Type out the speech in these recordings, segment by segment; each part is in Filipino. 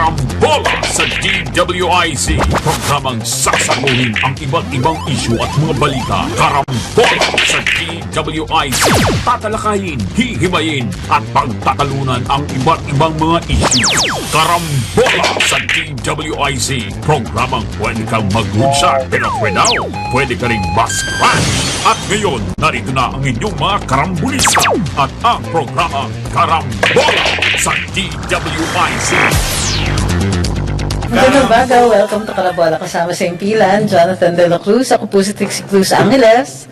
Karambola sa DWIZ. Programang sasaguhin ang iba't ibang isyu at mga balita. Karambola sa DWIZ. Tatalakayin, hihimayin at pagtatalunan ang iba't ibang mga isyu. Karambola sa DWIZ. Programang pwede kang mag-good pero for now, pwede ka rin mas-crash. At ngayon, narito na ang inyong mga karambulista at ang programang Karambola sa DWIZ. Magandang umaga, welcome to Karambola kasama sa impilan, Jonathan De La Cruz. Ako po si Trixie Cruz Angeles.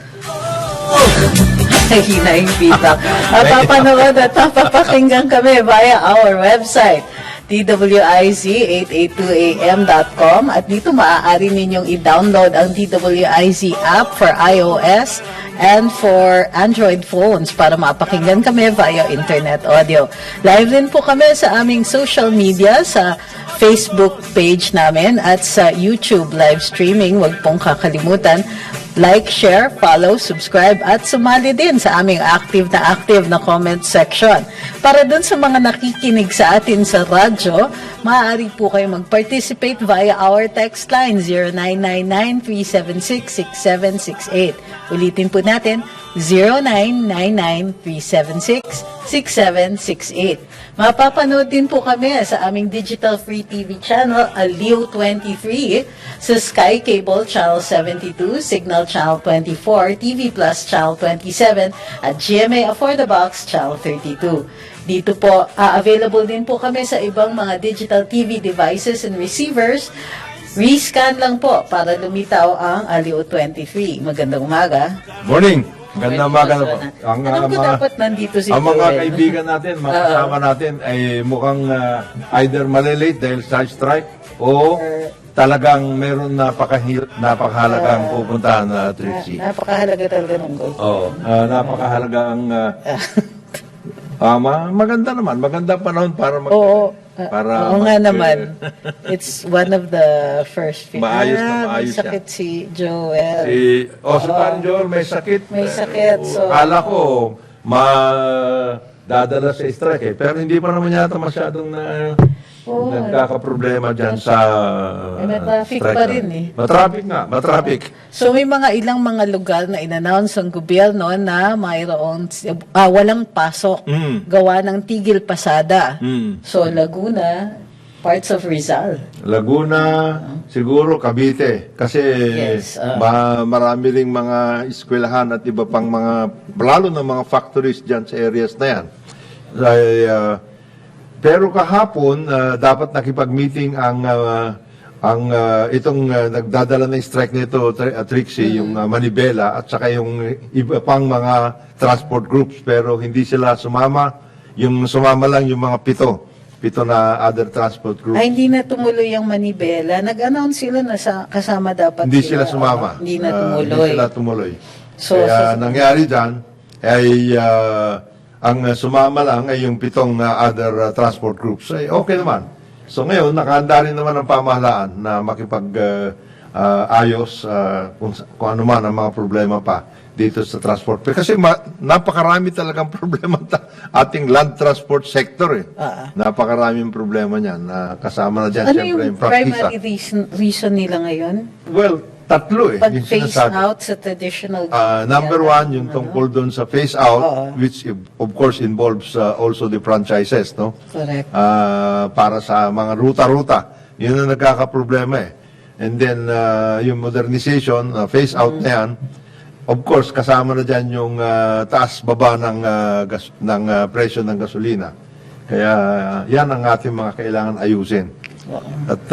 Hina yung feedback. Papanood at papapakinggan kami via our website, DWIZ882am.com, at dito maaari ninyong i-download ang DWIZ app for iOS and for Android phones para mapakinggan kami via internet audio. Live din po kami sa aming social media, sa Facebook page namin at sa YouTube live streaming. Huwag pong kakalimutan, like, share, follow, subscribe at sumali din sa aming active na comment section. Para dun sa mga nakikinig sa atin sa radyo, maaari po kayo mag-participate via our text line 0999-376-6768. Ulitin po natin, 0999-376-6768. Mapapanood din po kami sa aming digital free TV channel, Aliw 23, sa Sky Cable Channel 72, Signal Channel 24, TV Plus Channel 27, at GMA For The Box Channel 32. Dito po, available din po kami sa ibang mga digital TV devices and receivers. Rescan lang po para lumitaw ang Aliw 23. Magandang umaga. Morning! Magandang umaga na po. Alam ko dapat nandito si ang mga Joel. kaibigan natin, mga kasama natin ay mukhang either malilate dahil sa strike o talagang meron napakahalagang pupuntahan na Trixie. Napakahalaga talaga ng goal. Oo, napakahalagang maganda naman, magandang panahon para Oo nga naman. It's one of the first film. Maayos na maayos may sakit si Joel. si parang Joel may sakit. May sakit, so Akala ko dadala sa strike pero hindi pa naman yata masyadong nagkakaproblema dyan sa may traffic strike pa na. rin eh. Matraffic nga, matraffic. So may ilang mga lugar na in-announce ng gobyerno na mayroong walang pasok, gawa ng tigil pasada. So Laguna, parts of Rizal. Laguna, siguro Cavite. Kasi Yes, marami ring mga eskwelahan at iba pang mga, lalo na mga factories dyan sa areas na yan. Pero kahapon, dapat nakipag-meeting ang itong nagdadala ng strike nito, Trixie, yung Manibela at saka yung iba pang mga transport groups. Pero hindi sila sumama. Yung sumama lang yung mga pito na other transport groups. Ay, hindi na tumuloy yung Manibela. Nag-announce sila na kasama dapat Hindi sila sumama. Hindi na tumuloy. Hindi sila tumuloy. So, Kaya nangyari dyan ay ang sumama lang ay yung pitong other transport groups. Ay okay naman. So ngayon, nakahanda rin naman ang pamahalaan na makipag-ayos kung ano man ang mga problema pa dito sa transport. Kasi napakarami talagang problema ating land transport sector. Napakaraming problema niyan. Kasama na dyan, ano siyempre, yung practice. primary reason nila ngayon? Well, tatlo yung Pag-phase sinasabi. out sa traditional Number one, yung tungkol doon sa phase out, which of course involves also the franchises, no? Correct. Para sa mga ruta-ruta. Yun ang nagkakaproblema eh. And then, yung modernization, phase out na yan, of course, kasama na dyan yung taas-baba ng presyo ng gasolina. Kaya yan ang ating mga kailangan ayusin. At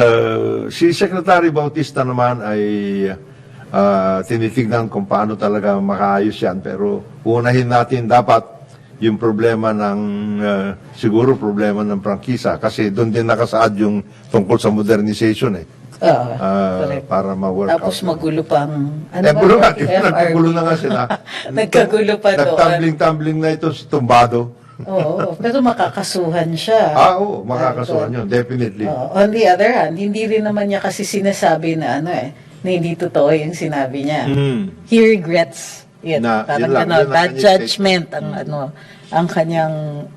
si Secretary Bautista naman ay tinitignan kung paano talaga makaayos yan. Pero unahin natin dapat yung problema siguro problema ng prangkisa. Kasi doon din nakasaad yung tungkol sa modernization eh. Para ma-work Tapos out. magulo pang Gulo nga, nagkagulo na nga sila. Nagkagulo pa doon. Nagtumbling-tumbling na ito si Tumbado. Oo, pero makakasuhan siya. Oo, makakasuhan yun, definitely. On the other hand, hindi rin naman niya kasi sinasabi na na hindi totoo yung sinabi niya. He regrets it. Na, Parang yun lang, bad kanyang judgment ang ang kanyang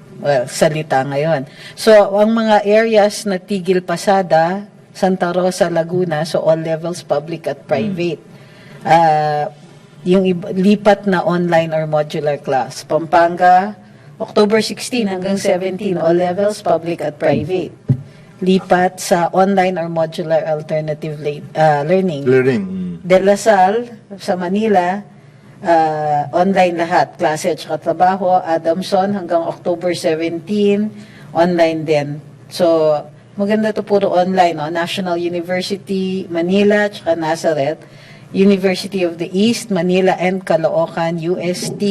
salita ngayon. So, ang mga areas na tigil pasada, Santa Rosa, Laguna, so all levels, public at private. Yung lipat na online or modular class. Pampanga, October 16 hanggang 17, all levels, public at private. Lipat sa online or modular alternative learning. De La Salle, sa Manila, online lahat, klase at saka trabaho. Adamson hanggang October 17, online din. So, maganda to puro online. No? National University, Manila, at saka Nazareth. University of the East, Manila and Caloocan, UST,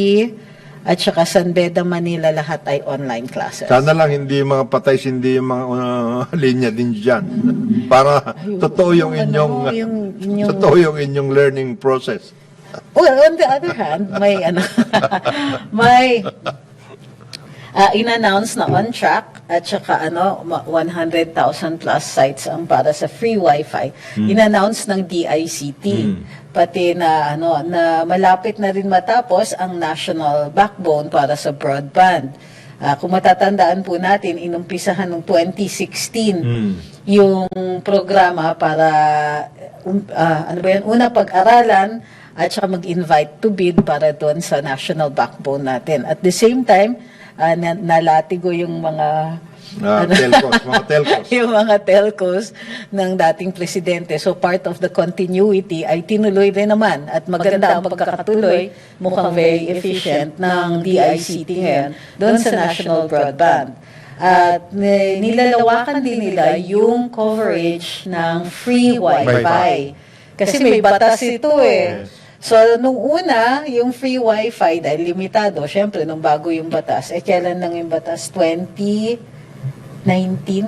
at saka San Beda, Manila, lahat ay online classes. Sana lang hindi mga patay, hindi yung mga linya din dyan. Para totoo yung inyong, totoo yung inyong learning process. Well, on the other hand, may may in-announce na on track at saka 100,000 plus sites ang para sa free wifi. In-announce ng DICT. Pati na na malapit na rin matapos ang national backbone para sa broadband. Kung matatandaan po natin, inumpisahan ng 2016 yung programa para una pag-aralan at saka mag-invite to bid para doon sa national backbone natin. At the same time, nalatigo yung mga telcos. yung mga telcos ng dating presidente. So part of the continuity ay tinuloy rin naman at maganda ang pagkakatuloy, mukhang very efficient ng DICT ngayon doon sa national broadband. At nilalawakan din nila yung coverage ng free wifi. Kasi may batas ito eh. So, nung una, yung free wifi, dahil limitado, syempre, nung bago yung batas, kailan lang yung batas? 2019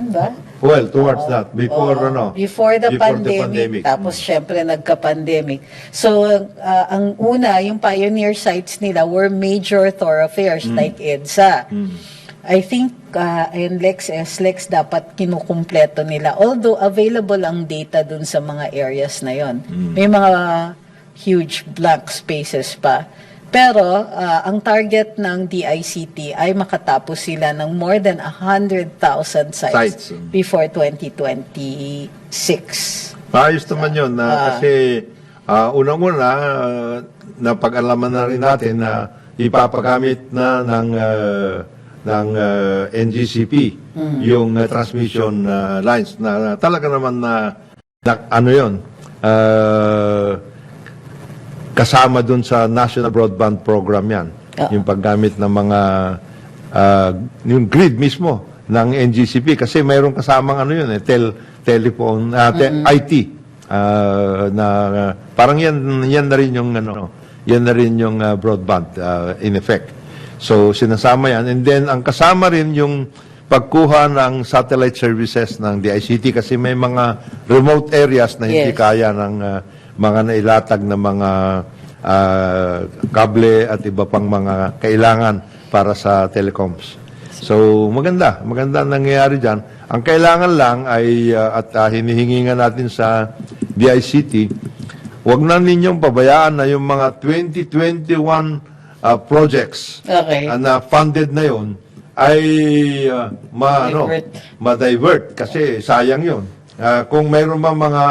ba? Well, towards that. Before the pandemic. Tapos, syempre, nagka-pandemic. So, ang una, yung pioneer sites nila were major thoroughfares like EDSA. I think in Lex dapat kinukumpleto nila. Although, available ang data dun sa mga areas na yon. May mga huge blank spaces pa. Pero, ang target ng DICT ay makatapos sila ng more than 100,000 sites before 2026. Ayos naman yun. Kasi, unang-una, napag-alaman na rin natin na ipapagamit na ng NGCP yung transmission lines na talaga naman na ano yun, kasama dun sa National Broadband Program yan. Yung paggamit ng mga yung grid mismo ng NGCP kasi mayroong kasamang yun telephone, IT na parang yan na rin yung yan na rin yung broadband in effect. So sinasama yan and then ang kasama rin yung pagkuha ng satellite services ng DICT kasi may mga remote areas na hindi kaya ng mga nailatag na mga kable at iba pang mga kailangan para sa telecoms. So, maganda nangyayari dyan. Ang kailangan lang ay, at hinihingi nga natin sa DICT, huwag na ninyong pabayaan na yung mga 2021 projects na funded na yun ay ma-divert kasi sayang yun. Kung mayroon mga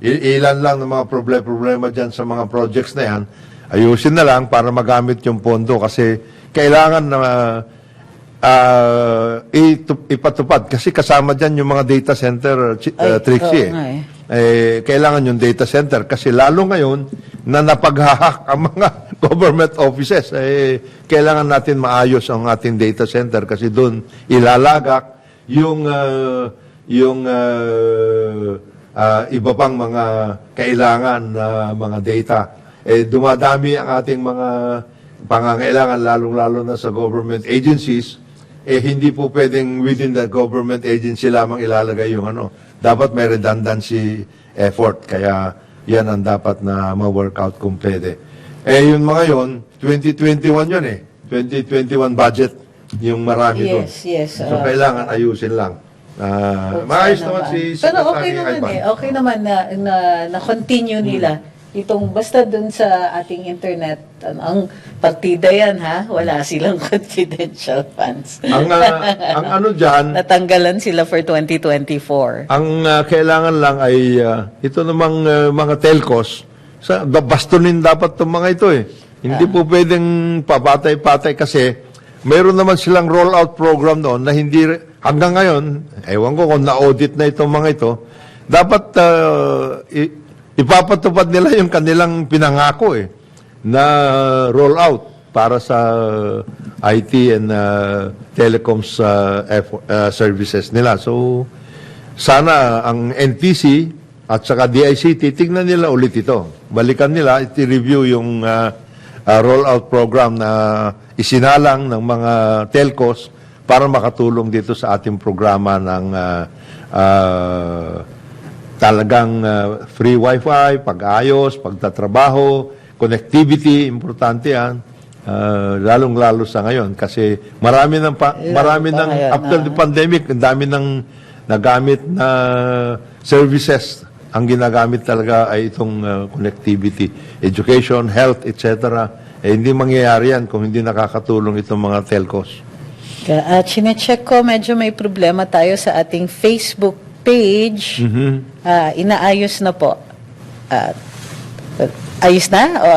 ilan lang ng mga problema dyan sa mga projects na yan, ayusin na lang para magamit yung pondo kasi kailangan na ipatupad kasi kasama dyan yung mga data center, Trixie. Kailangan yung data center kasi lalo ngayon na napaghahak ang mga government offices, kailangan natin maayos ang ating data center kasi doon ilalagak yung iba pang mga kailangan na mga data. Dumadami ang ating mga pangangailangan, lalong-lalo na sa government agencies, hindi po pwedeng within the government agency lamang ilalagay yung Dapat may redundancy effort, kaya yan ang dapat na ma-workout kung pwede. Yun mga yun, 2021 yun 2021 budget, yung marami doon. Yes. So, kailangan ayusin lang. Maayos naman si pero okay naman okay naman na continue nila itong basta dun sa ating internet, ang partida yan ha, wala silang confidential funds. Ang ano dyan, Natanggalan sila for 2024. ang kailangan lang ay ito namang mga telcos, bastunin dapat itong mga ito eh. Hindi po pwedeng papatay-patay kasi mayroon naman silang rollout program doon na hindi, hanggang ngayon, ewan ko kung na-audit na itong mga ito, dapat ipapatupad nila yung kanilang pinangako eh, na rollout para sa IT and telecoms services nila. So, sana ang NTC at saka DICT, tignan nila ulit ito. Balikan nila, i-review yung rollout program na isinalang ng mga telcos para makatulong dito sa ating programa ng talagang free wifi, pag-ayos, pagtatrabaho, connectivity, importante yan. Lalong-lalo sa ngayon kasi marami ng after the pandemic, ang dami ng nagamit na services. Ang ginagamit talaga ay itong connectivity, education, health, etc. Hindi mangyayari yan kung hindi nakakatulong itong mga telcos. Chinecheck ko, medyo may problema tayo sa ating Facebook page. Inaayos na po. Ayos na? O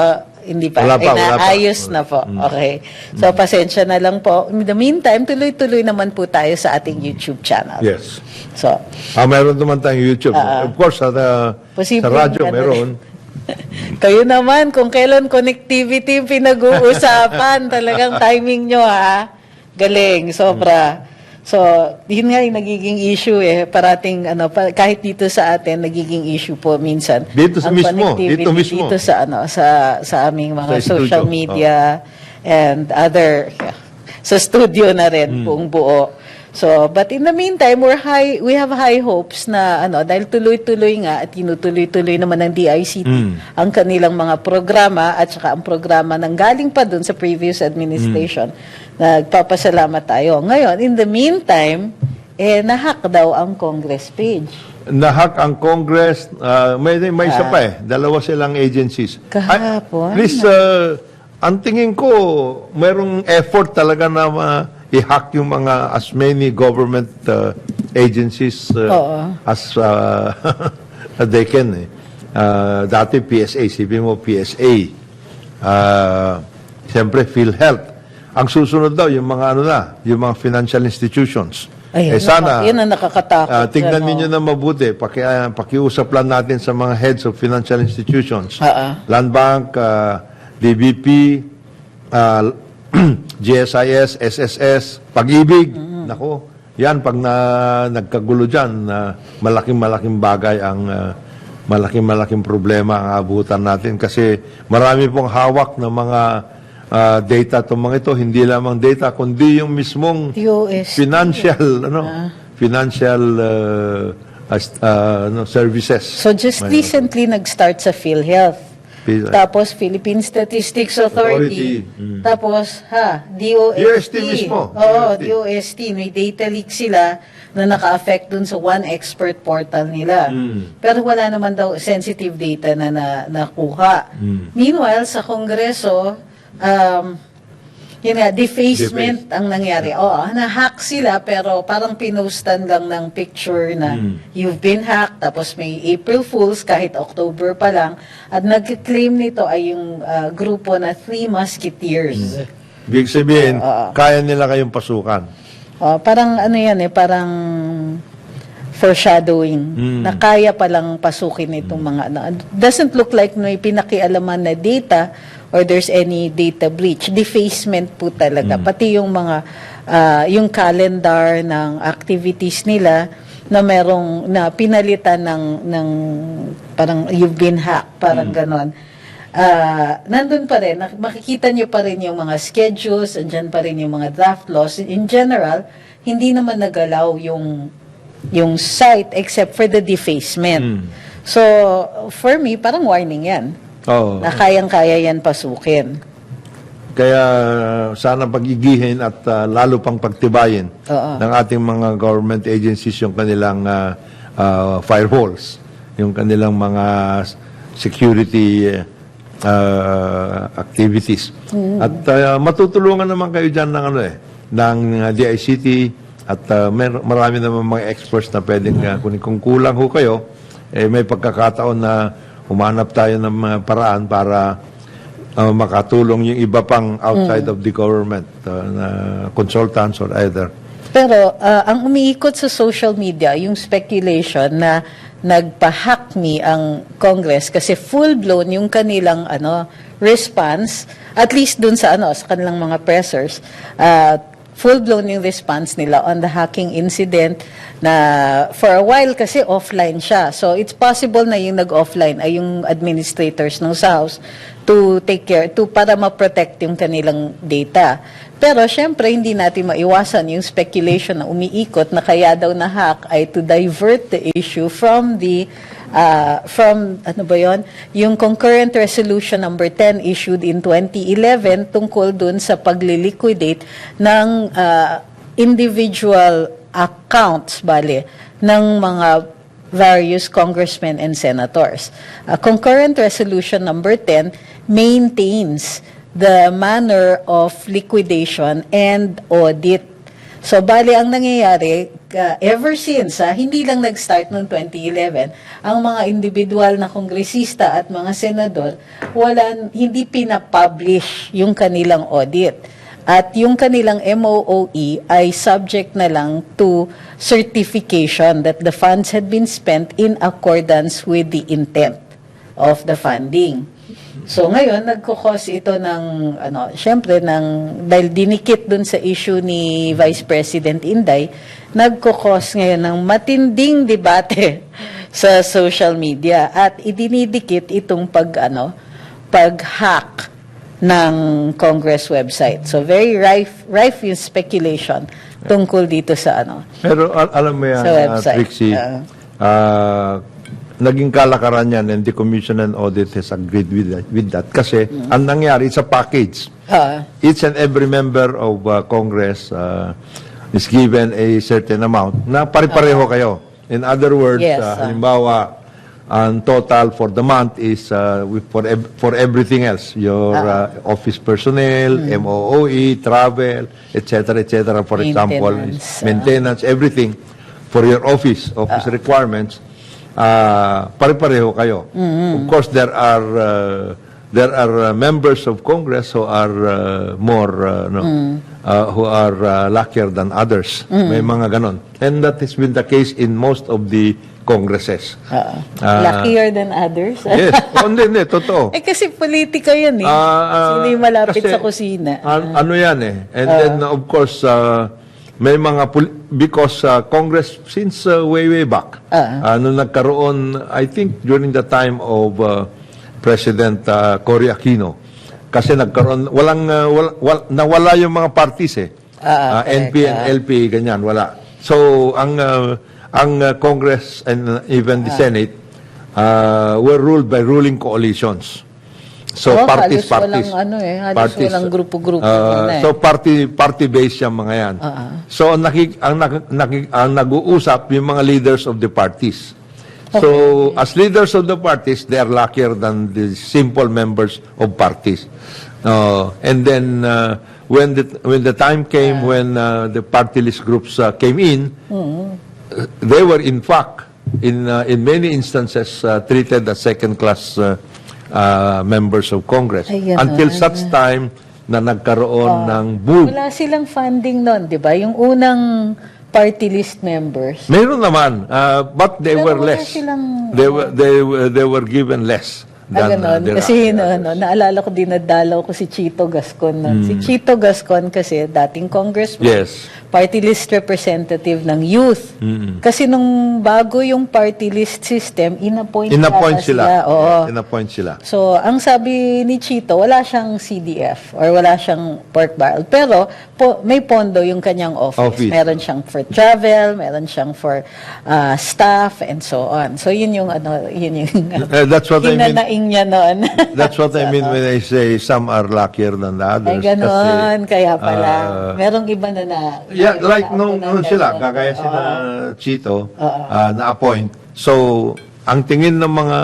hindi pa? Wala pa. Inaayos na po. Okay. So, pasensya na lang po. In the meantime, tuloy-tuloy naman po tayo sa ating YouTube channel. Yes. So, Meron naman tayong YouTube. Of course, sa radyo meron. Kayo naman, kung kailan connectivity yung pinag-uusapan, talagang timing nyo ha. Galing, sobra. So, yun nga yung nagiging issue eh. Parating, kahit dito sa atin, nagiging issue po minsan. Dito sa ang mismo, connectivity dito mismo. Dito sa aming mga Sa social studio. media and other, sa studio na rin, buong buo. So, but in the meantime, we have high hopes na dahil tuloy-tuloy nga at tinutuloy-tuloy naman ng DICT ang kanilang mga programa at saka ang programa nang galing pa dun sa previous administration. Nagpapasalamat tayo. Ngayon, in the meantime, nahack daw ang Congress page. Nahack ang Congress, may isa pa eh. Dalawa silang agencies. Kahapon? At least, ang tingin ko, mayroong effort talaga na i-hack yung mga as many government agencies as they can. Dati PSA, sabihin mo PSA. Siyempre, PhilHealth. Ang susunod daw, yung mga yung mga financial institutions. Ayun, Sana, yun ang nakakatakot. tingnan ninyo na mabuti, pakiusap lang natin sa mga heads of financial institutions. Land Bank, DBP, GSIS, SSS, Pag-ibig. Nako, yan, pag nagkagulo dyan, malaking bagay ang malaking problema ang abutan natin kasi marami pong hawak ng mga data itong mga ito, hindi lamang data, kundi yung mismong UST. financial services. So just recently nag-start sa PhilHealth. Tapos Philippine Statistics Authority. Tapos DOST. DOST mismo. Oo, DOST. May data leak sila na naka-affect dun sa One Expert portal nila. Pero wala naman daw sensitive data na nakuha. Meanwhile, sa Kongreso, defacement ang nangyari. Na-hack sila pero parang pinostan lang ng picture na you've been hacked, tapos may April Fools kahit October pa lang, at nag-claim nito ay yung grupo na Three Musketeers. Big sabihin, kaya nila kayong pasukan. Parang parang foreshadowing na kaya palang pasukin itong mga doesn't look like may pinakialaman na data or there's any data breach. Defacement po talaga. Pati yung mga, yung calendar ng activities nila na na pinalitan ng parang you've been hacked, parang ganon. Nandun pa rin, makikita nyo pa rin yung mga schedules, andyan pa rin yung mga draft laws. In general, hindi naman nagalaw yung site except for the defacement. So, for me, parang warning yan. Na kayang-kaya yan pasukin. Kaya sana pag-igihin at lalo pang pagtibayin ng ating mga government agencies yung kanilang firewalls, yung kanilang mga security activities. At matutulungan naman kayo dyan ng, ng DICT at marami naman mga experts na pwedeng, kung kulang ho kayo, may pagkakataon na humanap tayo ng mga paraan para makatulong yung iba pang outside of the government, na consultants or either. Pero ang umiikot sa social media, yung speculation na nagpa-hack me ang Congress kasi full-blown yung kanilang response, at least dun sa sa kanilang mga pressers, full-blown yung response nila on the hacking incident na for a while kasi offline siya. So it's possible na yung nag-offline ay yung administrators ng House to take care, para ma-protect yung kanilang data. Pero syempre, hindi natin maiwasan yung speculation na umiikot na kaya daw na hack ay to divert the issue from the yung concurrent resolution number 10 issued in 2011 tungkol dun sa pagliliquidate ng individual accounts ng mga various congressmen and senators. Concurrent resolution number 10 maintains the manner of liquidation and audit. So, ang nangyayari, ever since, hindi lang nag-start noong 2011, ang mga individual na kongresista at mga senador, hindi pinapublish yung kanilang audit. At yung kanilang MOOE ay subject na lang to certification that the funds had been spent in accordance with the intent of the funding. So ngayon, nagkukos ito ng, syempre, dahil dinikit dun sa issue ni Vice President Inday, nagkukos ngayon ng matinding debate sa social media at idinidikit itong pag-hack ng Congress website. So very rife yung speculation tungkol dito sa Pero alam mo yan, sa website. Trixie, naging kalakaran yan and the Commission on Audit has agreed with that. Kasi ang nangyari, it's a package. Each and every member of Congress is given a certain amount na pare-pareho kayo. In other words, Yes, halimbawa, ang total for the month is for everything else, your office personnel, MOOE, travel, etc., for example, maintenance, everything for your office requirements. Pare-pareho kayo. Of course, there are members of Congress who are who are luckier than others. May mga ganon. And that has been the case in most of the Congresses. Luckier than others? Yes. Hindi, totoo. Kasi politika yan sino yung malapit kasi, sa kusina? Ano yan And then, of course, may mga because Congress since way back nagkaroon, I think during the time of President Cory Aquino, kasi nagkaroon nawala yung mga parties NP and LP ganyan, wala. So ang Congress and even the Senate were ruled by ruling coalitions. So parties halos walang grupo-grupo so party-based yung mga yan. So ang nag-uusap yung mga leaders of the parties. So as leaders of the parties, they are luckier than the simple members of parties. And then when the time came when the party list groups came in, they were in fact in many instances treated as second-class members of Congress. Until such time na nagkaroon ng boom. Wala silang funding nun, di ba? Yung unang party list members. Meron naman, but they were less. They were given less than kasi naalala ko din, nadalaw ko si Chito Gascon. Si Chito Gascon kasi dating congressman. Yes. Party list representative ng youth. Kasi nung bago yung party list system, in-appoint sila. Yes, in-appoint sila. So, ang sabi ni Chito, wala siyang CDF or wala siyong pork barrel. Pero, may pondo yung kanyang office. Meron siyang for travel, meron siyang for staff, and so on. So, yun yung that's what I mean. Niya noon. That's what I mean when I say some are luckier than the others. Ay, ganon. Kaya pala. Merong iba na like nung sila, kagaya sila Chito, na-appoint. So, ang tingin ng mga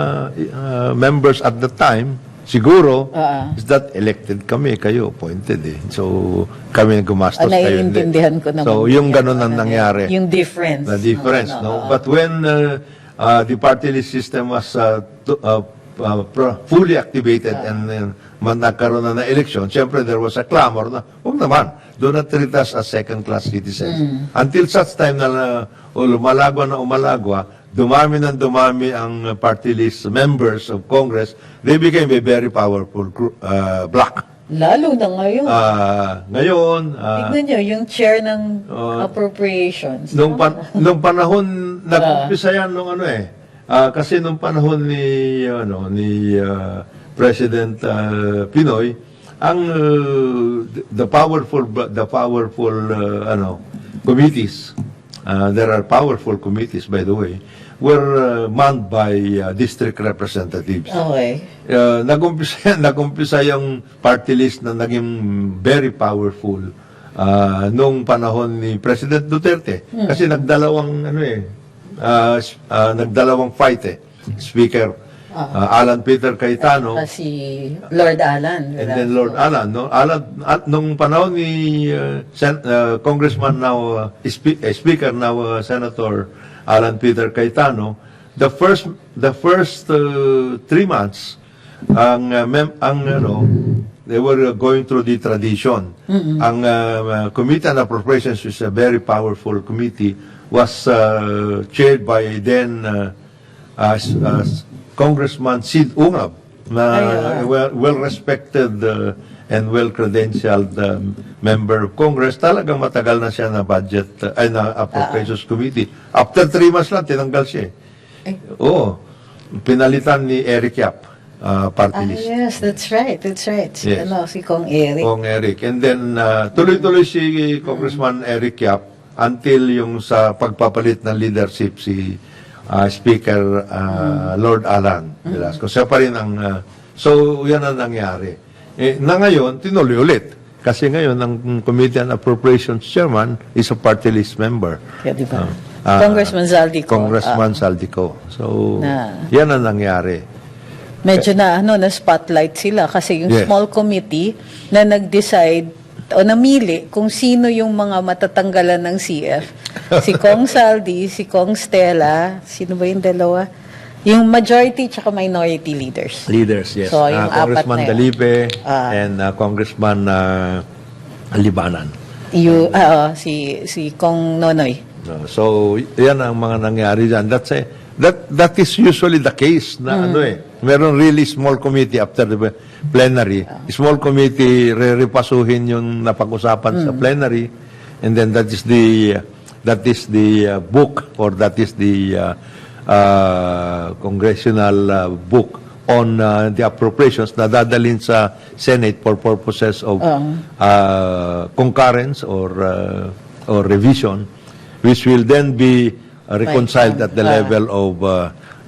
members at the time, siguro, is that elected kami, kayo appointed eh. So, kami gumastos kayo. Naiintindihan ko naman. So, yung ganun ang nangyari. Yung difference. The difference, no? But when the party list system was fully activated and nagkaroon na election, siyempre there was a clamor na, huwag naman, do not treat us as second-class citizens. Until such time na umalagwa, dumami ng dumami ang party list members of Congress, they became a very powerful bloc. Lalo na ngayon. Ngayon, Tignan nyo, yung chair ng appropriations. nung panahon, nag-umpisa yan nung ano eh, kasi nung panahon ni President Pinoy, ang the powerful committees, there are powerful committees by the way, were manned by district representatives. Okay. Nagumpisa yung party list na naging very powerful nung panahon ni President Duterte. Kasi nagdalawang fight eh. Speaker Alan Peter Cayetano Si Lord Alan. and then Lord Alan, no? Nung panahon ni Congressman now, Speaker now, Senator Alan Peter Cayetano, the first 3 months, they were going through the tradition. Ang Committee on Appropriations, which is a very powerful committee, was chaired by then Congressman Sid Ungab, na well-respected and well-credentialed member of Congress. Talagang matagal na siya na budget, na Appropriations Committee. After 3 months lang, tinanggal siya. Oo. Pinalitan ni Eric Yap, party list. Yes, that's right. Si, Yes. si Kong Eric. Kong Eric. And then, tuloy-tuloy si Congressman Eric Yap until yung sa pagpapalit ng leadership si Speaker Lord Alan Velasco. Siya pa rin ang... so, yan ang nangyari. Na ngayon, tinuloy ulit. Kasi ngayon, ang Committee on Appropriations Chairman is a party list member. Yeah, di ba? Congressman Zaldico. Congressman Zaldico. So, yan ang nangyari. Medyo na spotlight sila kasi yung Yes. small committee na nag-decide o namili kung sino yung mga matatanggalan ng CF. Si Kong Saldi, si Kong Stella, sino ba yung dalawa? Yung majority tsaka minority leaders. Leaders, yes. So, yung apat Congressman na yun. Dalipe and Congressman Libanan. Si Kong Nonoy. So, yan ang mga nangyari dyan. That is usually the case na meron really small committee after the plenary. Small committee, repasuhin yung napag-usapan sa plenary, and then that is the book, or that is the congressional book on the appropriations na dadalhin sa Senate for purposes of concurrence or revision, which will then be reconciled at the level of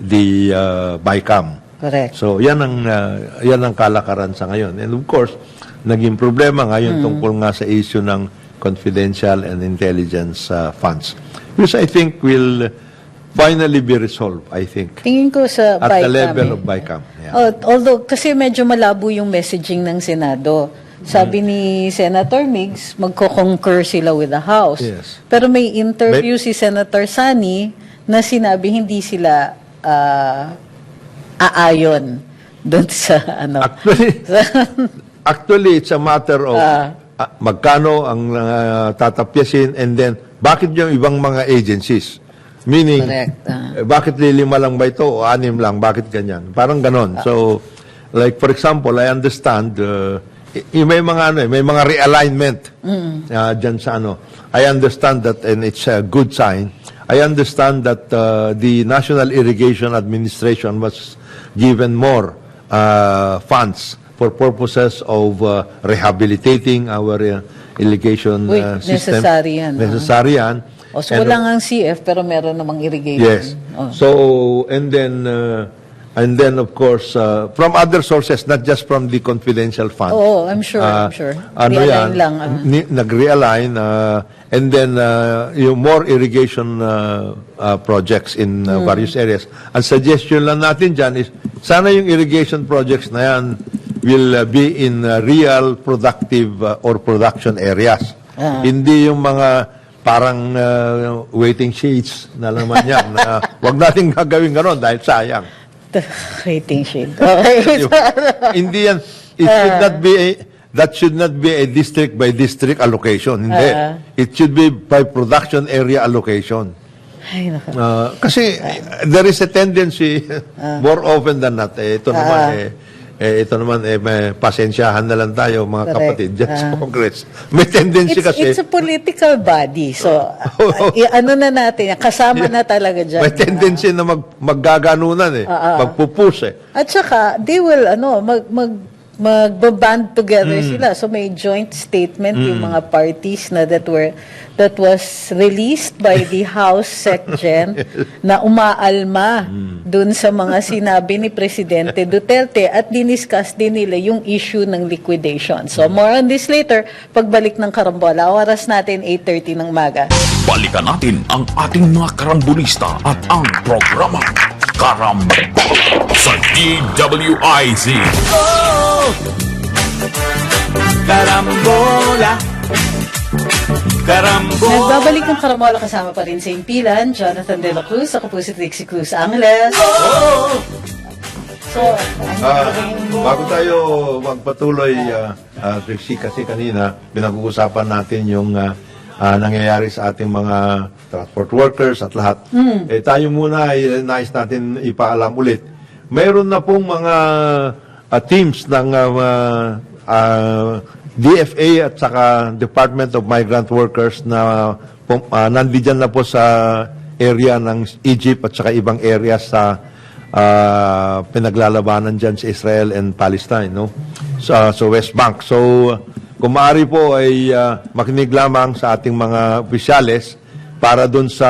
the BICAM. Correct. So yan ang kalakaran sa ngayon. And of course, naging problema ngayon tungkol nga sa issue ng confidential and intelligence funds, which I think will finally be resolved, I think. Tingin ko sa At the BICAM, level of BICAM. Yeah. Although, kasi medyo malabo yung messaging ng Senado. Sabi ni Senator Migs, magko-concur sila with the House. Yes. Pero may interview si Senator Sani na sinabi hindi sila aayon doon sa Actually, it's a matter of magkano ang tatapyasin, and then bakit yung ibang mga agencies? Meaning, Correct. bakit lima lang ba ito o 6 lang? Bakit ganyan? Parang ganon. So, like for example, I understand may mga may mga realignment dyan sa I understand that, and it's a good sign. I understand that the National Irrigation Administration was given more funds for purposes of rehabilitating our irrigation system. Necessary yan. Necessary yan. So, wala nga ang CF, pero meron namang irrigation. Yes. So, and then, And then, of course, from other sources, not just from the confidential fund. Oo, I'm sure. Ano Realign yan, lang. nag-realign, and then yung more irrigation projects in various areas. Ang suggestion lang natin dyan is, sana yung irrigation projects na yan will be in real productive or production areas. Hindi yung mga parang waiting shades na naman yan. Na, wag natin gagawin gano'n dahil sayang. Waiting shade. Okay. Hindi yan. It should not be that should not be a district by district allocation. Hindi. It should be by production area allocation. Ay, nako. Kasi there is a tendency more often than not. Ito naman, may pasensyahan na lang tayo, mga Correct. kapatid, dyan sa Congress. May tendency kasi. It's a political body. So, ano na natin, kasama na talaga dyan. May tendency na maggaganunan magpupus At saka, they will, magbaband together sila. So, may joint statement yung mga parties na that was released by the House SecGen na umaalma dun sa mga sinabi ni Presidente Duterte at diniscuss din nila yung issue ng liquidation. So, more on this later, pagbalik ng Karambola. Oras natin, 8:30 ng maga. Balikan natin ang ating mga karambulista at ang programa Karambola sa DWIZ. Karambola. Nagbabalik ng Karambola kasama pa rin sa impilan, Jonathan De La Cruz, ako po si Trixie Cruz Angeles. So, bago tayo magpatuloy, Trixie, kasi kanina pinag-uusapan natin yung nangyayari sa ating mga transport workers at lahat. Tayo muna ay nais natin ipaalam ulit. Mayroon na pong mga teams ng DFA at saka Department of Migrant Workers na nandiyan na po sa area ng Egypt at saka ibang area sa pinaglalabanan dyan sa Israel and Palestine, no? Sa West Bank. So, kung maaari po ay makinig lamang sa ating mga opisyales para doon sa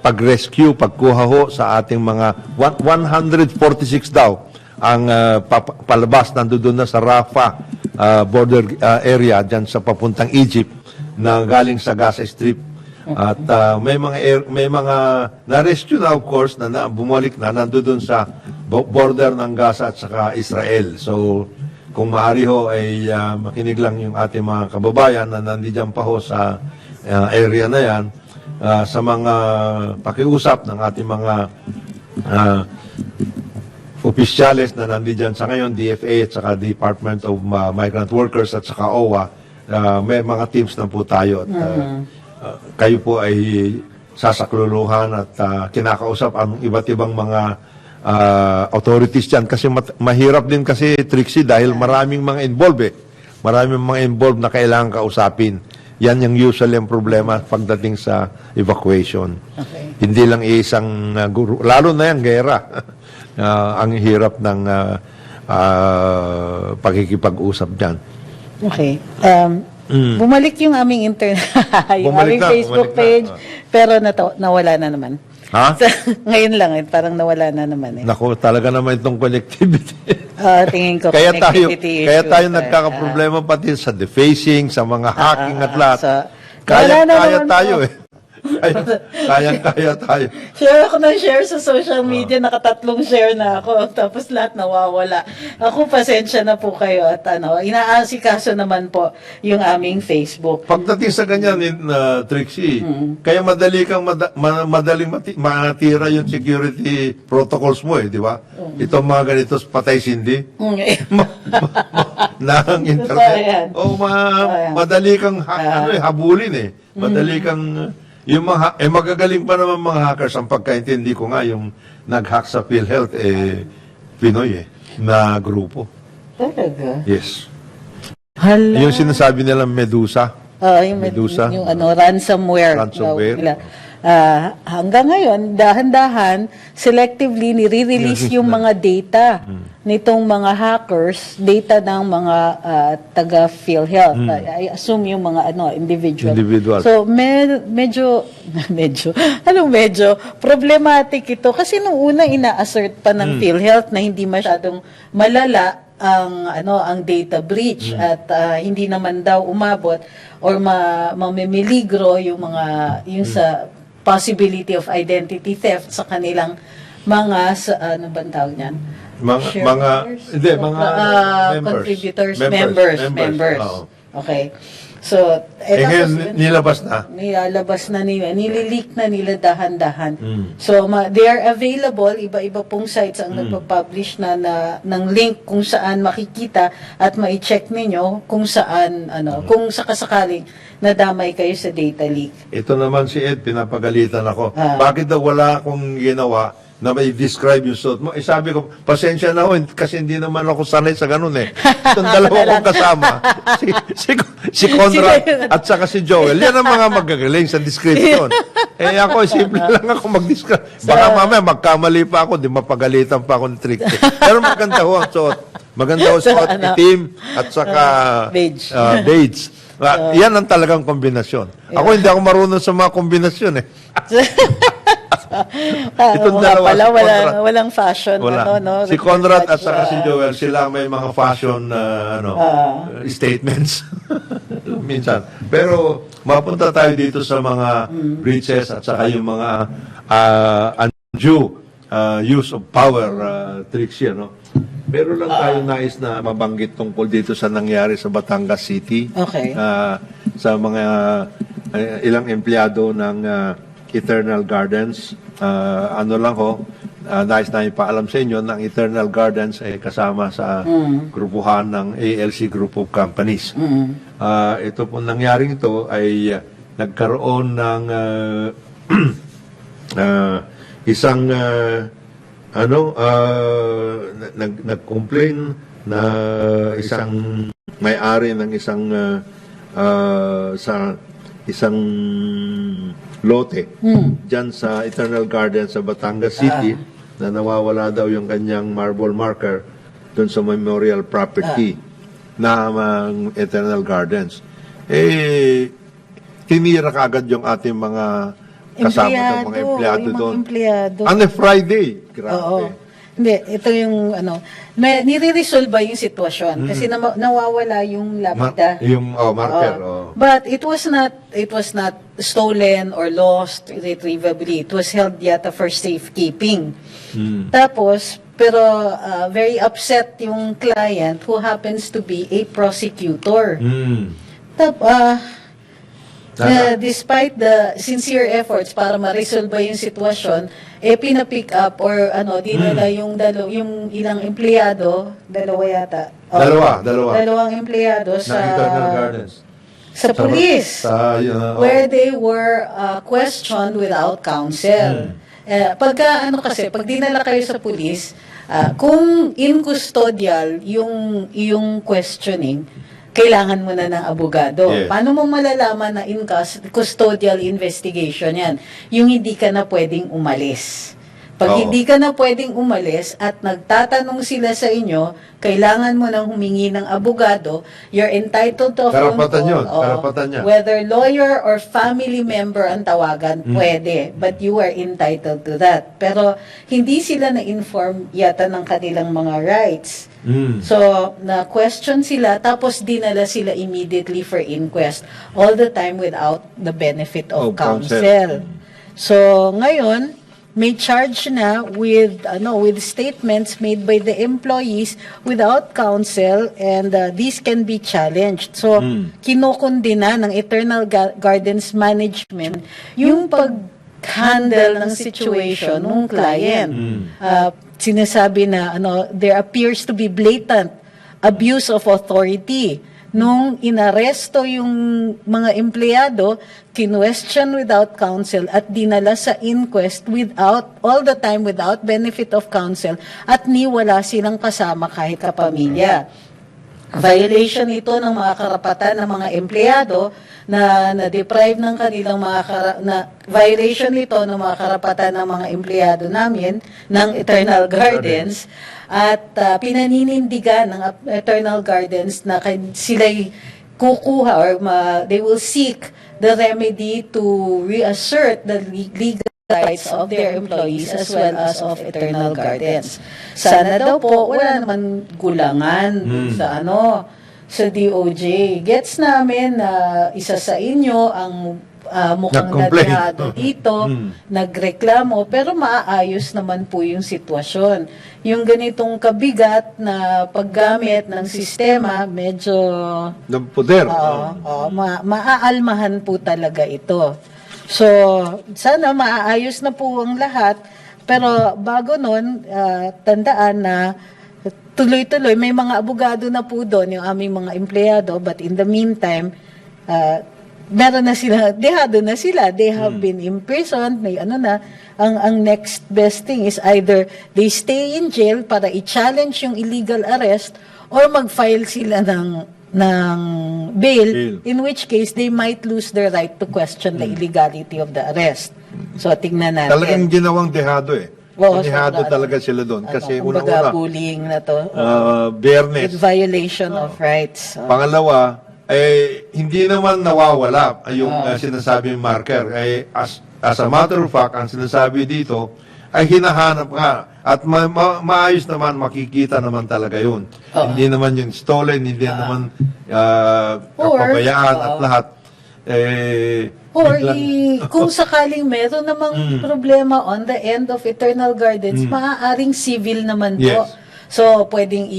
pag-rescue, pagkuha ho sa ating mga 146 daw ang palabas nandoon na sa Rafah border area dyan sa papuntang Egypt na galing sa Gaza Strip. At may mga na-rescue na, of course, na bumalik na nandoon sa border ng Gaza at saka Israel. So, kung maaari ho ay makinig lang yung ating mga kababayan na nandiyan pa ho sa area na yan sa mga pakiusap ng ating mga opisyales na nandiyan sa ngayon, DFA at saka Department of Migrant Workers at saka OWA. May mga teams na po tayo at kayo po ay sasakluluhan at kinakausap ang iba't ibang mga authorities dyan kasi mahirap din kasi, Trixie, dahil maraming mga involved maraming mga involved na kailangan kausapin. Yan yung usually ang problema pagdating sa evacuation. Okay. Hindi lang isang guru, lalo na yung gera. Ang hirap ng pakikipag-usap dyan. Okay. Bumalik yung aming internet, yung Bumalik aming na, Facebook bumalik na. page, pero nawala na naman. Ha? Ngayon lang, parang nawala na naman. Naku, talaga naman itong connectivity. Tingin ko, kaya connectivity tayo issue. nagkakaproblema pati sa defacing, sa mga hacking at lahat. So, Kaya wala na naman tayo po. Kaya tayo. Share ako ng share sa social media, nakatatlong share na ako, tapos lahat nawawala. Ako, pasensya na po kayo at inaasikaso naman po yung aming Facebook. Pagdating sa ganyan, Trixie, kaya madaling matira yung security protocols mo di ba? Itong mga ganito, patay sindi, ng internet. Madali kang habulin Madali kang yung mga magagaling pa naman mga hackers. Ang pagkaintindi ko nga yung nag-hack sa PhilHealth Pinoy na grupo. Talaga? Yes. Hala. Yung sinasabi nila Medusa. Yung Medusa. Yung ransomware. Ransomware. Nila. hanggang ngayon, dahan-dahan, selectively nire-release yung mga data nitong mga hackers, data ng mga taga-PhilHealth. I assume yung mga individual. So, medyo problematic ito. Kasi nung una, ina-assert pa ng PhilHealth na hindi masyadong malala ang data breach at hindi naman daw umabot or mamimiligro yung sa possibility of identity theft sa kanilang mga ano bang tawag niyan? Contributors, members. Oo. Okay. So, ngayon, nilabas na. Nilileak na nila dahan-dahan. So, they are available, iba-iba pong sites ang nagpa-publish ng link kung saan makikita at ma-check ninyo kung saan, kung sakasakaling nadamay kayo sa data leak. Ito naman si Ed, pinapagalitan ako. Bakit daw wala akong ginawa na may describe yung suit mo? Sabi ko, pasensya na ako, kasi hindi naman ako sanay sa ganun eh. Itong dalawa kong kasama, si Conrad at saka si Joel, yan ang mga magagaling sa description. Ako, simple lang ako mag-describe. Baka mamaya magkamali pa ako, di mapagalitan pa ako ng trick. Pero maganda ho ang suot. Maganda ho suot, itim at saka beige. Yan ang talagang kombinasyon. Ako hindi ako marunong sa mga kombinasyon eh. Itong dalawa, pala, si Conrad. walang fashion. Si Conrad at saka si Joel, sila may mga fashion statements. Minsan. Pero mapunta tayo dito sa mga breaches at saka yung mga undue use of power tricks yan. Meron lang tayong nais na mabanggit tungkol dito sa nangyari sa Batangas City. Okay. Sa mga ilang empleyado ng Eternal Gardens. Nais na ipaalam sa inyo ng Eternal Gardens ay kasama sa grupuhan ng ALC Group of Companies. Ito po nangyaring ito ay nagkaroon ng isang nag-complain na isang may-ari ng isang lote dyan sa Eternal Gardens sa Batangas City na nawawala daw yung kanyang marble marker doon sa memorial property na Eternal Gardens. Tinira kagad yung ating mga kasama ng mga empleyado doon. On a Friday. Grabe. Oo. Hindi, ito yung nire-resolve yung sitwasyon kasi nawawala yung lapida. Yung marker. But it was not stolen or lost irretrievably. It was held yata for safekeeping. Tapos, pero very upset yung client who happens to be a prosecutor. Despite the sincere efforts para ma-resolve yung sitwasyon, pinapick up or dinala yung ilang empleyado, dalawa yata. Dalawang empleyado sa Eternal Gardens. Sa police, where they were questioned without counsel. Pag dinala kayo sa police, kung in custodial yung questioning, kailangan mo na ng abogado. Yes. Paano mo malalaman na in custodial investigation yan? Yung hindi ka na pwedeng umalis. Pag hindi ka na pwedeng umalis at nagtatanong sila sa inyo, kailangan mo nang humingi ng abogado, you're entitled to a phone call. Karapatan niya. Whether lawyer or family member ang tawagan, pwede. But you are entitled to that. Pero hindi sila na-inform yata ng kanilang mga rights. So, na-question sila, tapos dinala sila immediately for inquest. All the time without the benefit of counsel. So, ngayon, may charge na with statements made by the employees without counsel, and these can be challenged. So, kinokondena ng Eternal Gardens Management yung pag-handle ng situation ng client. Sinasabi na there appears to be blatant abuse of authority. Nung inaresto yung mga empleyado, kinwestiyon without counsel at dinala sa inquest all the time without benefit of counsel, at wala silang kasama kahit kapamilya. Violation ito ng mga karapatan ng mga empleyado na na-deprive ng kanilang violation ito ng mga karapatan ng mga empleyado namin ng Eternal Gardens at pinaninindigan ng Eternal Gardens na sila'y kukuha or they will seek the remedy to reassert the legal rights of their employees as well as of Eternal Gardens. Sana daw po wala naman gulangan sa DOJ. Gets namin na isa sa inyo ang mukhang Nag-complain. nadihado dito, nagreklamo, pero maaayos naman po yung sitwasyon. Yung ganitong kabigat na paggamit ng sistema, medyo Ng poder. maaalmahan po talaga ito. So, sana maaayos na po ang lahat. Pero bago nun, tandaan na tuloy-tuloy, may mga abogado na po doon, yung aming mga empleyado. But in the meantime, meron na sila, dehado na sila. They have been imprisoned. May ang next best thing is either they stay in jail para i-challenge yung illegal arrest or mag-file sila ng bail, in which case they might lose their right to question the illegality of the arrest. So, tingnan natin. Talagang ginawang dehado Oo, Dehado sobra, talaga sila doon. Kasi kumbaga, unang-una, bullying na to. fairness. With violation of rights. Pangalawa, hindi naman nawawala yung sinasabing marker. As a matter of fact, ang sinasabi dito ay hinahanap nga at maayos naman, makikita naman talaga yun. Hindi naman yung stolen, hindi naman kapabayaan at lahat. Kung sakaling meron namang problema on the end of Eternal Gardens, maaaring civil naman po. Yes. So, pwedeng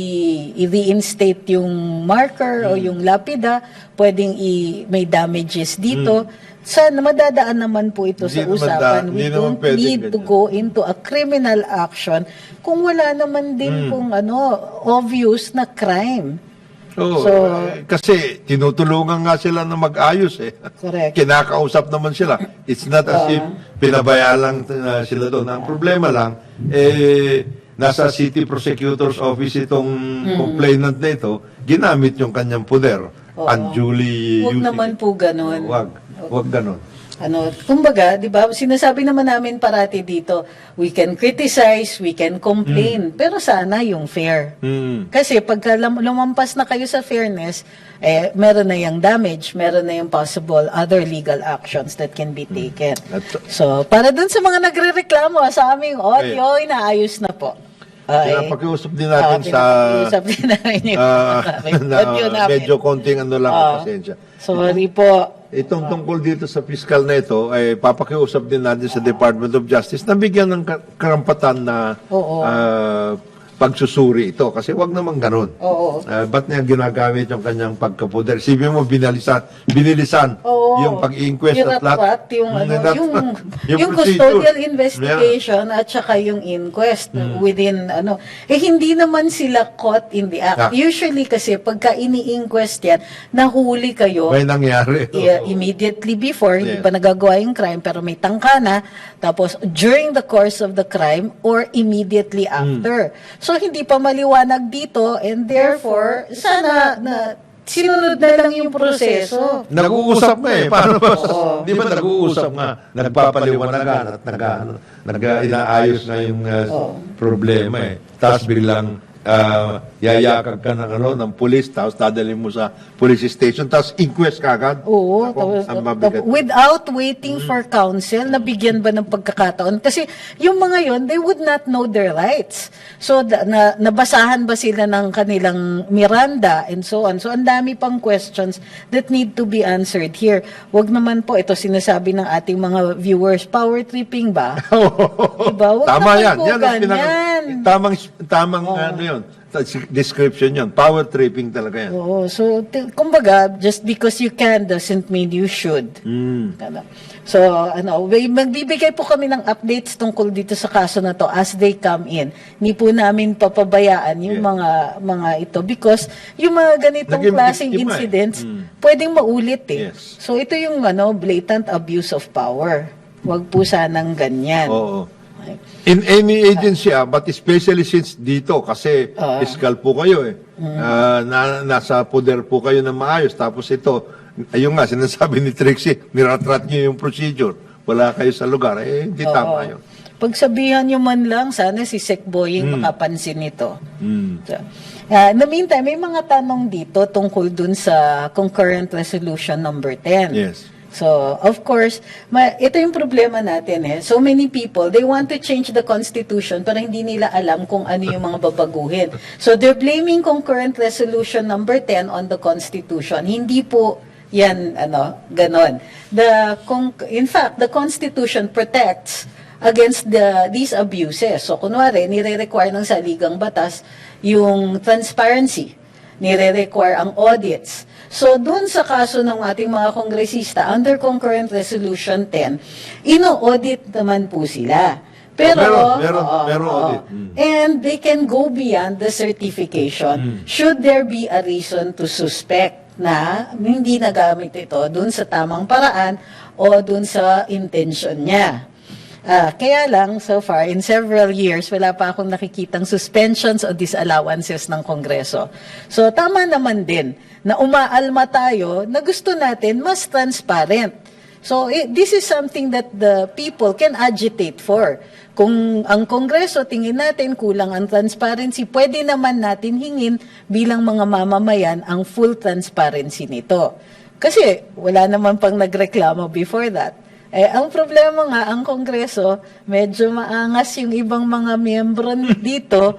i-reinstate yung marker o yung lapida, pwedeng may damages dito. Sana madadaan naman po ito sa Hindi naman usapan. We hindi naman don't pwedeng need to ganyan. go into a criminal action kung wala naman din pong obvious na crime. Kasi tinutulungan nga sila na mag-ayos Correct. Kinakausap naman sila. It's not as if pinabaya lang sila doon. Ang problema lang, nasa City Prosecutor's Office itong complainant na ito, ginamit yung kanyang poder. Unduly Huwag using naman it. po ganun. Wag ganun. Kumbaga, 'di ba? Sinasabi naman namin parati dito, we can criticize, we can complain, pero sana yung fair. Kasi pagka lumampas na kayo sa fairness, meron na yung damage, meron na yung possible other legal actions that can be taken. So, para dun sa mga nagrereklamo sa aming audio, inaayos na po. Pinapakiusap din natin pinapakiusap din namin yung audio namin. medyo konting lang ang pasensya. Sorry po. Itong tungkol dito sa fiscal na ito, ay papakiusap din natin sa Department of Justice na bigyan ng karampatan na pagsusuri ito. Kasi wag naman ganun. Ba't niya ginagamit yung kanyang pagkapuder? Sibin mo, binilisan yung pag-inquest at lahat. Yung custodial investigation at saka yung inquest within hindi naman sila caught in the act. Usually kasi pagka ini-inquest yan, nahuli kayo May nangyari. immediately before, hindi pa nagagawa yung crime pero may tangka na, tapos during the course of the crime or immediately after. So hindi pa maliwanag dito and therefore sana na sinunod na lang yung proseso. Nag-uusap nga Paano ba? Di ba nag-uusap nga? Nagpapaliwanagan at inaayos nga yung problema Tapos biglang yayakag ka ng pulis, tapos dadalhin mo sa police station, tapos inquest ka agad. Tapos, without waiting for counsel, nabigyan ba ng pagkakataon? Kasi yung mga yon, they would not know their rights. So, nabasahan ba sila ng kanilang Miranda and so on? So, ang dami pang questions that need to be answered here. Wag naman po, ito sinasabi ng ating mga viewers, power tripping ba? Diba? Wag Tama naman yan. po ganyan. Tamang yun. Description yun. Power tripping talaga yan. So, kumbaga, just because you can doesn't mean you should. So, magbibigay po kami ng updates tungkol dito sa kaso na to as they come in. Hindi po namin papabayaan yung mga ito because yung mga ganitong klaseng incidents, pwedeng maulit Yes. So, ito yung blatant abuse of power. Wag po sanang ganyan. In any agency, but especially since dito, kasi fiscal po kayo nasa poder po kayo na maayos. Tapos ito, ayun nga, sinasabi ni Trixie, niratrat niyo yung procedure. Wala kayo sa lugar. Hindi tama yun. Pagsabihan nyo man lang, sana si Sec Boying makapansin nito. So, in the meantime, may mga tanong dito tungkol dun sa concurrent resolution number 10. Yes. So, of course, ito yung problema natin So many people, they want to change the Constitution pero hindi nila alam kung ano yung mga babaguhin. So they're blaming concurrent resolution number 10 on the Constitution. Hindi po yan, ganon. In fact, the Constitution protects against these abuses. So, kunwari, nire-require ng saligang batas yung transparency. Nire-require ang audits. So, dun sa kaso ng ating mga kongresista, under Concurrent Resolution 10, ino-audit naman po sila. Pero meron audit. And they can go beyond the certification should there be a reason to suspect na hindi nagamit ito dun sa tamang paraan o dun sa intention niya. Kaya lang, so far, in several years, wala pa akong nakikitang suspensions o disallowances ng Kongreso. So, tama naman din na umaalma tayo na gusto natin mas transparent. So, this is something that the people can agitate for. Kung ang Kongreso, tingin natin kulang ang transparency, pwede naman natin hingin bilang mga mamamayan ang full transparency nito. Kasi wala naman pang nagreklamo before that. Ang problema nga, ang Kongreso, medyo maangas yung ibang mga miyembro dito,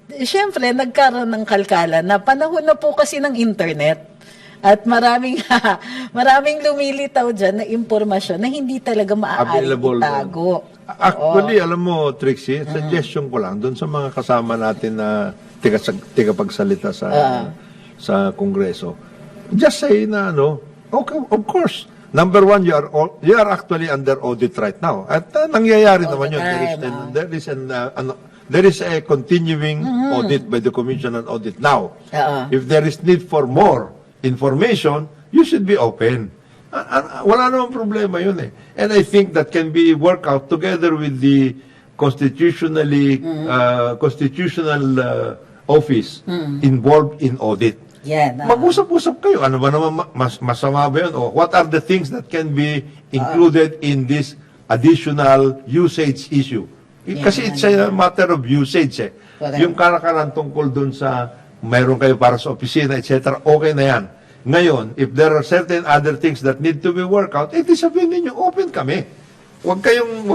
siyempre, nagkaroon ng kalkalan na panahon na po kasi ng internet. At maraming lumilitaw dyan na impormasyon na hindi talaga maaari itago. Actually, alam mo, Trixie, suggestion ko lang, doon sa mga kasama natin na tigapagsalita sa Kongreso, just say na, okay, of course, number one, you are actually under audit right now. At nangyayari naman yun. There is a continuing audit by the Commission on Audit now. If there is need for more information, you should be open. Wala namang problema yun And I think that can be worked out together with the constitutional office involved in audit. Mag-usap-usap kayo. Ano ba naman masama ba yun? O what are the things that can be included in this additional usage issue? Kasi it's a matter of usage Yung karakaran tungkol dun sa mayroon kayo para sa opisina, etc. Okay na yan. Ngayon, if there are certain other things that need to be worked out, sabihin ninyo, open kami. Huwag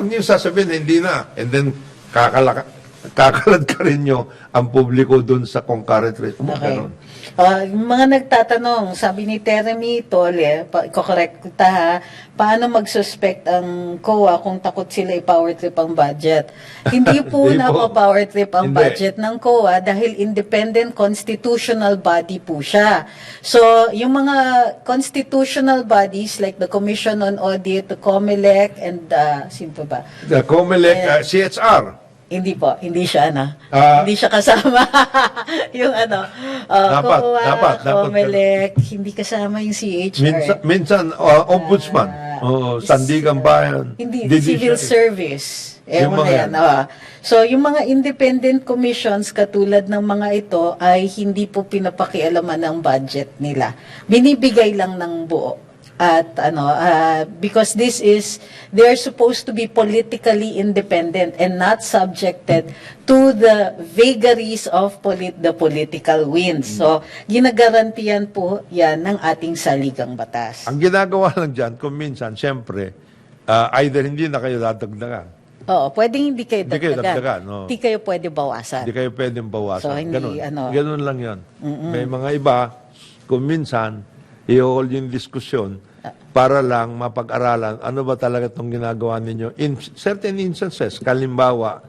niyo sasabihin, hindi na. And then, kakalad ka rin nyo ang publiko dun sa concurrent resolution. Yung mga nagtatanong, sabi ni Teremy Tole, correct kita paano mag-suspect ang COA kung takot sila i-power trip ang budget? Hindi po power trip ang budget ng COA dahil independent constitutional body po siya. So, yung mga constitutional bodies like the Commission on Audit, the COMELEC, and sino ba? The COMELEC, CHR. Hindi po, hindi siya hindi siya kasama. Yung dapat COMELEC, hindi kasama yung CHR. Minsan ombudsman, Sandigan Bayan. Hindi, civil service. So, yung mga independent commissions katulad ng mga ito ay hindi po pinapakialaman ng budget nila. Binibigay lang ng buo. At because they're supposed to be politically independent and not subjected to the vagaries of the political winds. So, ginagarantiyan po yan ng ating saligang batas. Ang ginagawa lang dyan, kung minsan, siyempre, either hindi na kayo dadagdagan. Oo, pwedeng hindi kayo dagdagan. Hindi kayo pwede bawasan. Hindi kayo pwedeng bawasan. So, hindi, ganun lang yan. May mga iba, kung minsan, i-hold yung diskusyon para lang mapag-aralan ano ba talaga itong ginagawa ninyo. In certain instances, kalimbawa,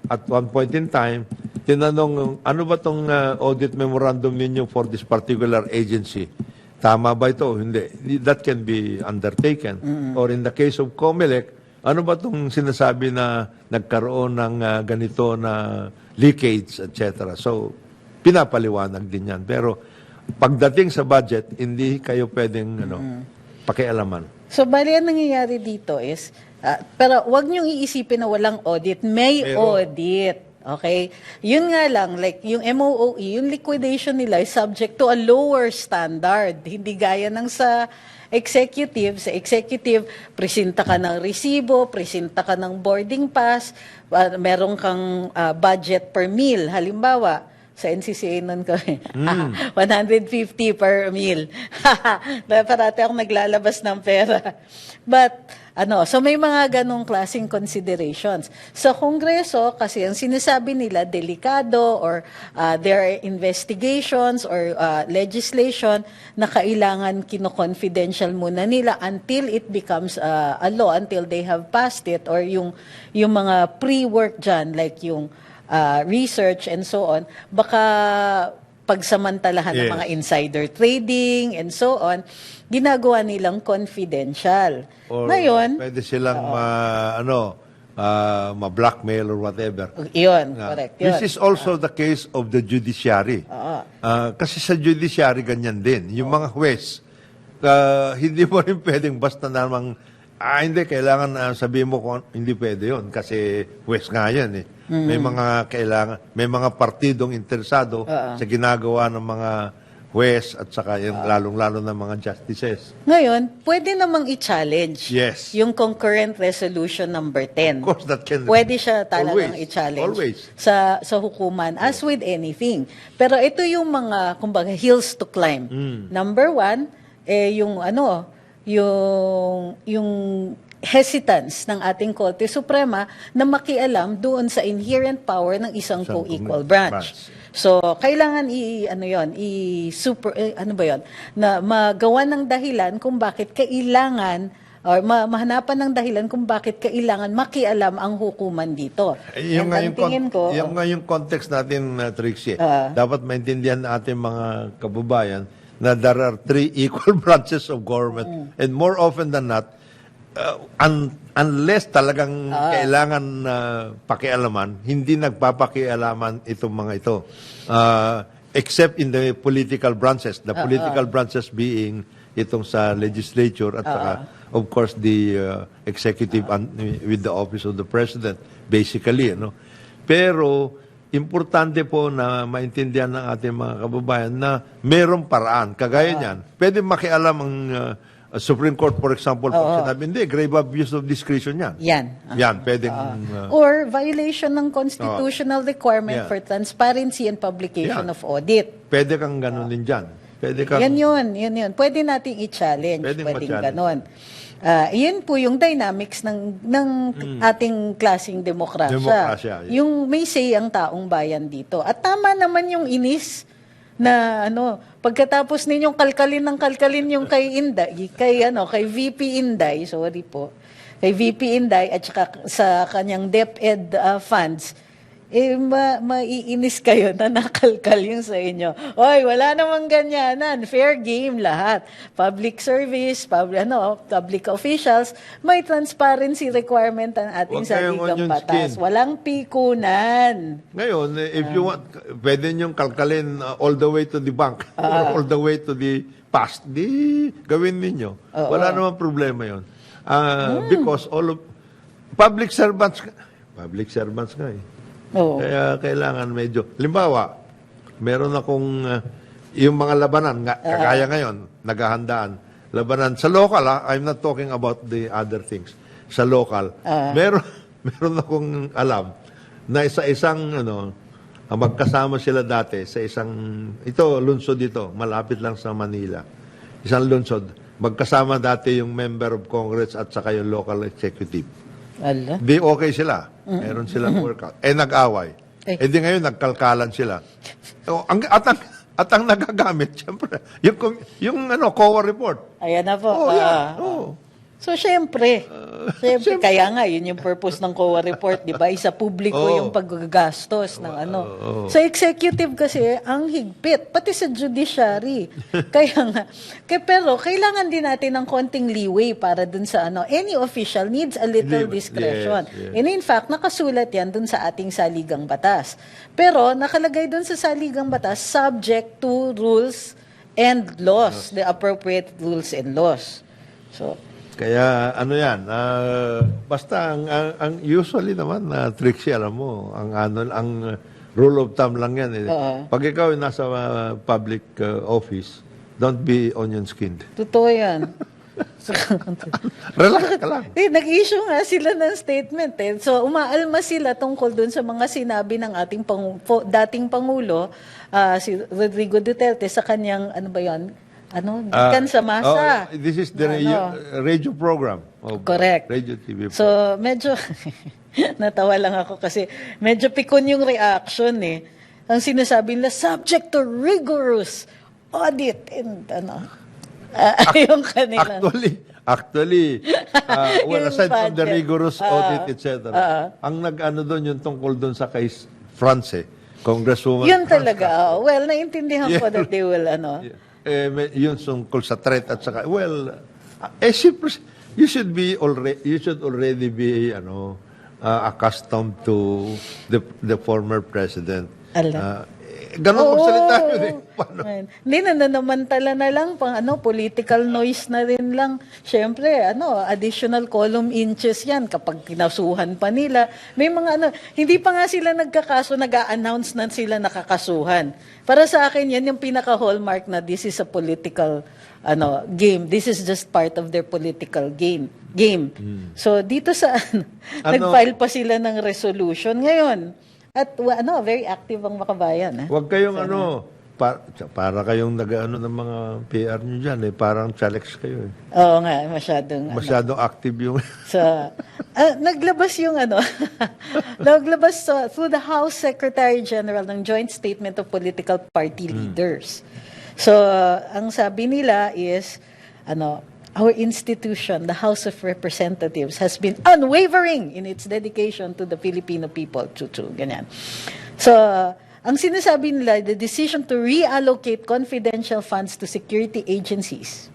at one point in time, tinanong, ano ba itong audit memorandum ninyo for this particular agency? Tama ba ito? Hindi. That can be undertaken. Or in the case of COMELEC, ano ba itong sinasabi na nagkaroon ng ganito na leakage, etc. So, pinapaliwanag din yan. Pero, pagdating sa budget, hindi kayo pwedeng pakialaman. So, bali ang nangyayari dito is, Pero wag niyong iisipin na walang audit. May audit. Okay? Yun nga lang, like yung MOOE, yung liquidation nila is subject to a lower standard. Hindi gaya ng sa executive. Sa executive, presenta ka ng resibo, presenta ka ng boarding pass, meron kang budget per meal. Halimbawa, sa NCCA nun kami, 150 per meal. Parati ako naglalabas ng pera. But, so may mga ganong klaseng considerations. Sa Kongreso, kasi ang sinasabi nila, delikado or there are investigations or legislation na kailangan kino-confidential muna nila until it becomes a law, until they have passed it, or yung mga pre-work dyan, like yung research and so on, baka pagsamantalahan ng mga insider trading and so on, ginagawa nilang confidential. Or Ngayon, pwede silang ma-blackmail or whatever. Yun, correct. Yun. This is also the case of the judiciary. Kasi sa judiciary, ganyan din. Yung mga huwes, hindi mo rin pwedeng basta namang, hindi, kailangan sabihin mo kung hindi pwede yun kasi huwes nga yan eh. May mga partidong interesado sa ginagawa ng mga huwes at saka yung lalong-lalo ng mga justices. Ngayon, pwede namang i-challenge yung concurrent resolution number 10. Of course, that can Pwede siya talagang i-challenge sa hukuman as with anything. Pero ito yung mga, kumbaga, hills to climb. Number 1, yung hesitance ng ating Korte Suprema na makialam doon sa inherent power ng isang co-equal branch. So, kailangan na magawa ng dahilan kung bakit kailangan or mahanapan ng dahilan kung bakit kailangan makialam ang hukuman dito. Yung nga yung context natin, Trixie, dapat maintindihan natin mga kababayan na there are 3 equal branches of government and more often than not, unless talagang kailangan pakialaman, hindi nagpapakialaman itong mga ito. Except in the political branches. The political branches being itong sa legislature at saka, of course, the executive with the office of the president, basically. Pero, importante po na maintindihan ng ating mga kababayan na mayroong paraan. Kagaya niyan, pwede makialam ang Supreme Court, for example, pag sinabi, hindi, grave abuse of discretion yan. Yan, pwedeng... or violation ng constitutional requirement for transparency and publication of audit. Pwede kang ganun din dyan. Pwede kang... Yan yun. Pwede nating i-challenge. Pwedeng ganon. Yan po yung dynamics ng ating klaseng demokrasya. Yung may say ang taong bayan dito. At tama naman yung inis na pagkatapos ninyong kalkalin yung kay Inday, kay VP Inday, kay VP Inday at saka sa kanyang DepEd funds, maiinis kayo na nakalkal yung sa inyo. Oy, wala namang ganyanan. Fair game lahat. Public service, public officials, may transparency requirement ang ating saligang batas. Walang pikunan. Ngayon, if you want, pwede niyong kalkalin all the way to the bank or all the way to the past, di gawin ninyo. Wala namang problema yun. Because all of public servants nga eh. Kaya kailangan medyo, limbawa, meron akong yung mga labanan, kagaya ngayon, naghahandaan, labanan sa local, I'm not talking about the other things. Sa local, meron akong alam na isang magkasama sila dati sa isang, lungsod dito, malapit lang sa Manila. Isang lungsod, magkasama dati yung member of Congress at saka yung local executive. Di okay sila. Meron silang workout. Nag-away. Di ngayon, nagkalkalan sila. At ang nagagamit, siyempre, yung COA report. Ayan na po. So, syempre, kaya nga, yun yung purpose ng COA report, di ba? Isa publiko yung paggagastos ng Sa executive kasi, ang higpit, pati sa judiciary. Pero kailangan din natin ng konting leeway para dun sa any official needs a little discretion. And in fact, nakasulat yan dun sa ating saligang batas. Pero, nakalagay dun sa saligang batas, subject to rules and laws, the appropriate rules and laws. So, Kaya ano yan, basta ang usually naman na Trixie, alam mo, ang rule of thumb lang yan. Eh. Pag ikaw ay nasa public office, don't be onion-skinned. Totoo yan. Relax ka lang. Nag-issue nga sila ng statement. So, umaalma sila tungkol dun sa mga sinabi ng ating dating Pangulo, si Rodrigo Duterte, sa kanyang, ano ba yan? Gikan sa masa. This is the radio program. Correct. Radio TV program. So, medyo, natawa lang ako kasi medyo pikon yung reaction eh. Ang sinasabi nila, subject to rigorous audit and yung kanila. Actually, well, Yung aside from the budget. rigorous audit, etc., ang nag-ano doon yung tungkol doon sa case France, Congresswoman. Yun France talaga. Well, naintindihan ko Yeah. that they will, yun tungkol sa threat at saka, siyempre, you should already be, accustomed to the former president. Alam. Ganon magsalita yun eh. Paano? Hindi, nananamantala na lang, political noise na rin lang. Siyempre, additional column inches yan kapag kinasuhan pa nila. May mga hindi pa nga sila nagkakaso, nag-a-announce na sila nakakasuhan. Para sa akin, yan yung pinaka-hallmark na this is a political game. This is just part of their political game. So, dito sa, nag-file pa sila ng resolution ngayon. At very active ang Makabayan. Huwag kayong para kayong nag-ano ng mga PR nyo dyan parang chalex kayo Oo nga, masyadong active yung... So, naglabas yung naglabas through the House Secretary General ng Joint Statement of Political Party Leaders. So, ang sabi nila is, our institution, the House of Representatives, has been unwavering in its dedication to the Filipino people. Ganyan. So, ang sinasabi nila, the decision to reallocate confidential funds to security agencies,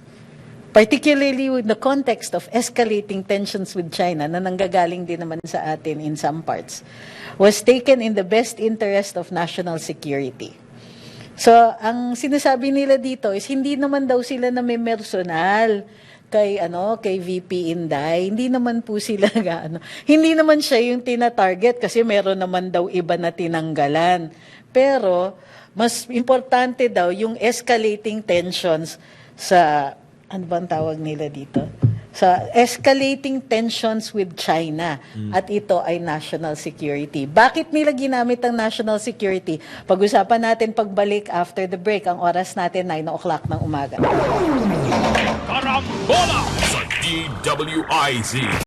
particularly with the context of escalating tensions with China, na nanggagaling din naman sa atin in some parts, was taken in the best interest of national security. So, ang sinasabi nila dito is hindi naman daw sila na may personal kay VP Inday. Hindi naman po sila hindi naman siya yung tina-target kasi meron naman daw iba na tinanggalan. Pero mas importante daw yung escalating tensions sa bang tawag nila dito? Sa escalating tensions with China. At ito ay national security. Bakit nila ginamit ang national security? Pag-usapan natin pagbalik after the break. Ang oras natin 9 o'clock ng umaga. Karambola sa DWIZ.